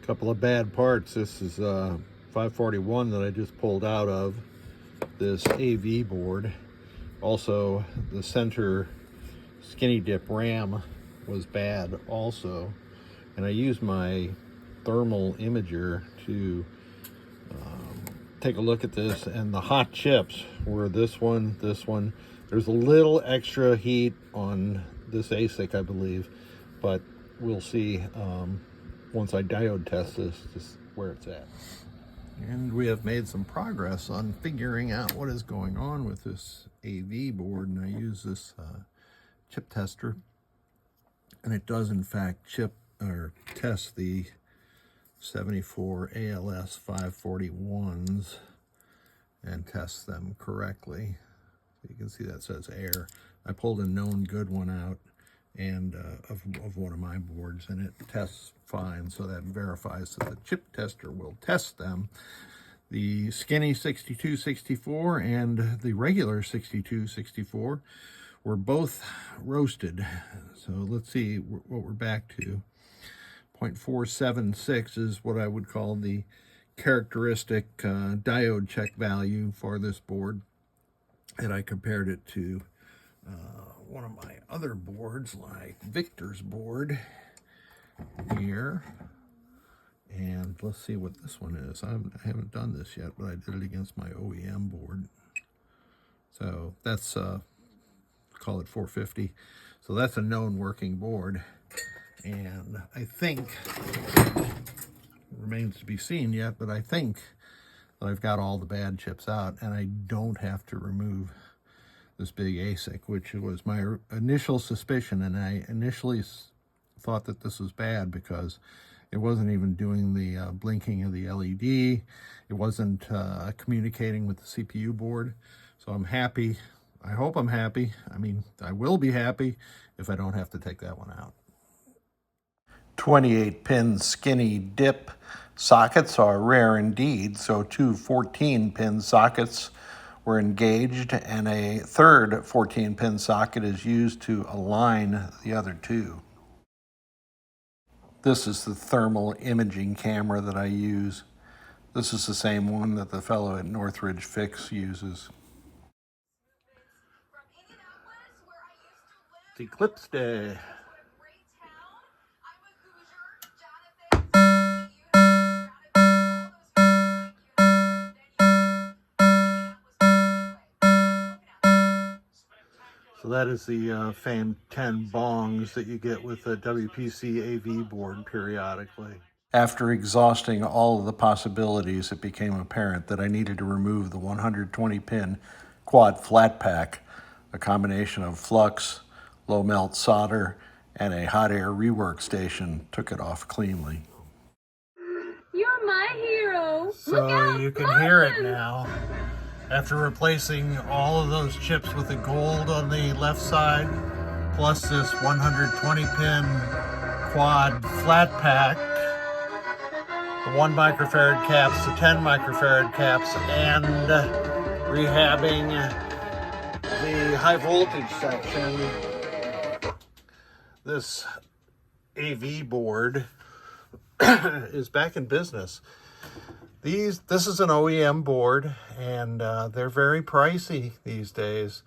Couple of bad parts. This is 541 that I just pulled out of this AV board. Also, the center skinny dip RAM was bad also, and I used my thermal imager to take a look at this, and the hot chips were this one. There's a little extra heat on this ASIC, I believe, but we'll see once I diode test this, just where it's at. And we have made some progress on figuring out what is going on with this AV board, and I use this chip tester, and it does in fact test the 74 ALS 541s and test them correctly. So you can see that says error. I pulled a known good one out and of one of my boards, and it tests fine, so that verifies that the chip tester will test them. The skinny 6264 and the regular 6264 were both roasted. So let's see what we're back to. 0.476 is what I would call the characteristic diode check value for this board, and I compared it to one of my other boards, like Victor's board here. And let's see what this one is. I haven't done this yet, but I did it against my OEM board. So that's, call it 450. So that's a known working board. And I think, it remains to be seen yet, but I think that I've got all the bad chips out, and I don't have to remove this big ASIC, which was my initial suspicion. And I initially thought that this was bad because it wasn't even doing the blinking of the LED. It wasn't communicating with the CPU board. So I'm happy. I hope I'm happy. I mean, I will be happy if I don't have to take that one out. 28-pin skinny dip sockets are rare indeed, so two 14-pin sockets were engaged, and a third 14-pin socket is used to align the other two. This is the thermal imaging camera that I use. This is the same one that the fellow at Northridge Fix uses. It's Eclipse Day. So that is the Fan 10 bongs that you get with a WPC AV board periodically. After exhausting all of the possibilities, it became apparent that I needed to remove the 120-pin quad flat pack. A combination of flux, low melt solder, and a hot air rework station took it off cleanly. You're my hero. So you can hear it now. After replacing all of those chips with the gold on the left side, plus this 120-pin quad flat pack, the 1 microfarad caps, the 10 microfarad caps, and rehabbing the high voltage section, this AV board is back in business. This is an OEM board, and they're very pricey these days.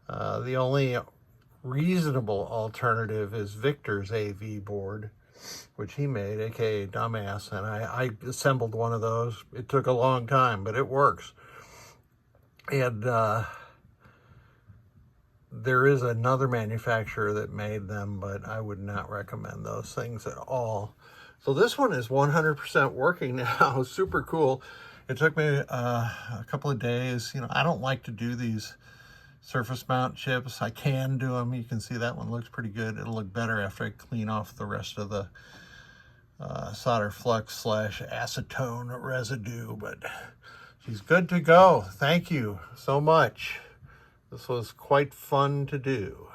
The only reasonable alternative is Victor's AV board, which he made, aka Dumbass, and I assembled one of those. It took a long time, but it works. And there is another manufacturer that made them, but I would not recommend those things at all. So this one is 100% working now. Super cool. It took me a couple of days. You know, I don't like to do these surface mount chips. I can do them. You can see that one looks pretty good. It'll look better after I clean off the rest of the solder flux / acetone residue, but she's good to go. Thank you so much. This was quite fun to do.